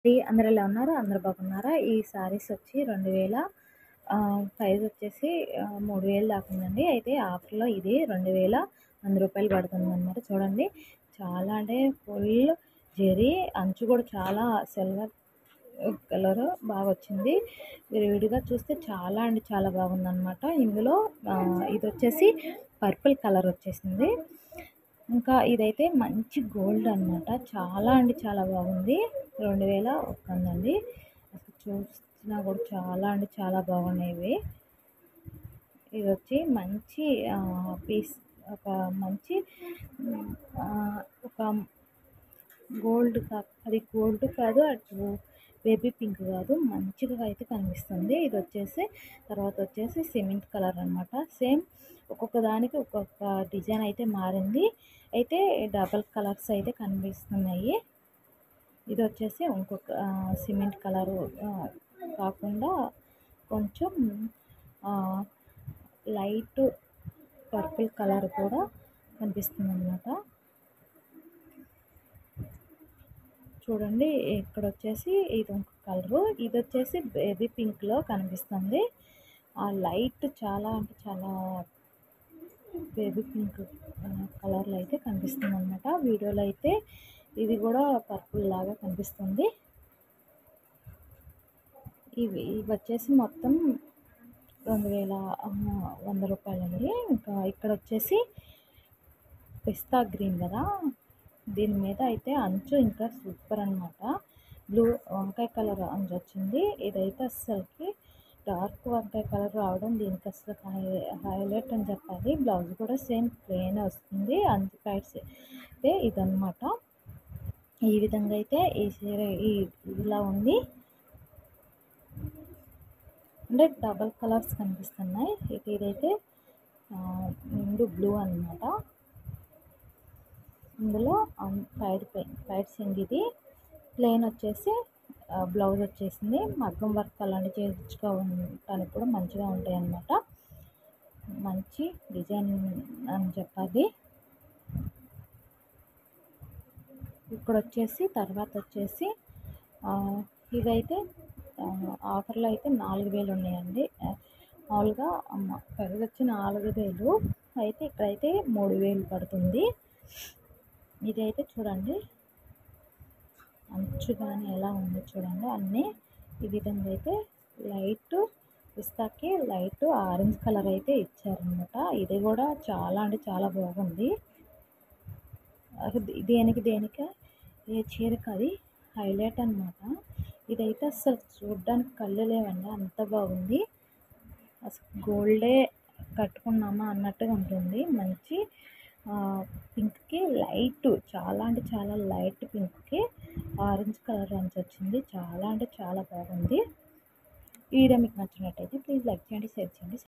అందరూ ఎలా ఉన్నారు? అందరూ బాగున్నారా? ఈ శారీస్ వచ్చి 2000 ప్రైస్ వచ్చేసి 3000 దాకా ఉందండి. అయితే ఆఫర్‌లో ఇది 2100 రూపాయలు పడుతుందనమాట. చూడండి చాలా అంటే ఫుల్ జెరీ అంచు కూడా చాలా సిల్వర్ కలర్ బాగా వచ్చింది. విడిగా చూస్తే చాలా అంటే చాలా బాగుందనమాట. ఇందులో ఇది వచ్చేసి పర్పుల్ కలర్ వచ్చేసింది. ఇంకా ఇదైతే మంచి గోల్డ్ అనమాట. చాలా అంటే చాలా బాగుంది. 2000 ఉందండి. అసలు చూసినా కూడా చాలా అంటే చాలా బాగున్నాయి. ఇది వచ్చి మంచి పీస్ ఒక మంచి ఒక గోల్డ్ అది గోల్డ్ కాదు, అటు బేబీ పింక్ కాదు, మంచిగా అయితే కనిపిస్తుంది. ఇది వచ్చేసి తర్వాత వచ్చేసి సిమెంట్ కలర్ అనమాట. సేమ్ ఒక్కొక్క దానికి ఒక్కొక్క డిజైన్ అయితే మారింది. అయితే డబల్ కలర్స్ అయితే కనిపిస్తున్నాయి. ఇది వచ్చేసి ఇంకొక సిమెంట్ కలరు కాకుండా కొంచెం లైట్ పర్పుల్ కలర్ కూడా కనిపిస్తుంది అన్నమాట. చూడండి ఇక్కడ వచ్చేసి ఇది ఇంకొక కలరు, ఇది వచ్చేసి బేబీ పింక్లో కనిపిస్తుంది. ఆ లైట్ చాలా అంటే చాలా బేబీ పింక్ కలర్లో అయితే కనిపిస్తుంది అనమాట. వీడియోలో అయితే ఇది కూడా పర్పుల్ లాగా కనిపిస్తుంది. ఇవి వచ్చేసి మొత్తం 2100 రూపాయలండి. ఇంకా ఇక్కడ వచ్చేసి పిస్తా గ్రీన్ కదా, దీని మీద అయితే అంచు ఇంకా సూపర్ అనమాట. బ్లూ వంకాయ కలర్ అంచు వచ్చింది. ఇదైతే అస్సలకి డార్క్ వంకాయ కలర్ రావడం దీనికి అసలు హైలైట్ అని చెప్పాలి. బ్లౌజ్ కూడా సేమ్ ప్లెయిన్ వస్తుంది. అంచు ప్యాడ్స్ అయితే ఇదన్నమాట. ఈ విధంగా అయితే ఈ చీర ఇలా ఉంది. అంటే డబల్ కలర్స్ కనిపిస్తున్నాయి. ఇదైతే నిండు బ్లూ అనమాట. ఇందులో సైడ్ సింగ్ ఇది ప్లెయిన్ వచ్చేసి బ్లౌజ్ వచ్చేసింది. మగ్గం వర్క్ అలాంటివి చేయించుకోవడానికి కూడా మంచిగా ఉంటాయి అన్నమాట. మంచి డిజైన్ అని చెప్పాలి. ఇక్కడ వచ్చేసి తర్వాత వచ్చేసి ఇదైతే ఆఫర్లో అయితే 4000 ఉన్నాయండి. మామూలుగా ప్రైస్ వచ్చి 4000, అయితే ఇక్కడైతే 3000 పడుతుంది. ఇదైతే చూడండి అంచు కానీ ఎలా ఉందో చూడండి. అన్నీ ఈ విధంగా అయితే లైట్ పిస్తాకి లైట్ ఆరెంజ్ కలర్ అయితే ఇచ్చారనమాట. ఇది కూడా చాలా అంటే చాలా బాగుంది. దేనికి ఏ చీరకి అది హైలైట్ అనమాట. ఇదైతే అసలు చూడడానికి కళ్ళు లేవండి, అంత బాగుంది. అసలు గోల్డే కట్టుకున్నామా అన్నట్టుగా ఉంటుంది. మంచి పింక్కి లైట్ చాలా అంటే చాలా లైట్ పింక్కి ఆరెంజ్ కలర్ అంచు వచ్చింది. చాలా అంటే చాలా బాగుంది. ఈ వీడియో మీకు నచ్చినట్టయితే ప్లీజ్ లైక్ చేయండి, షేర్ చేయండి.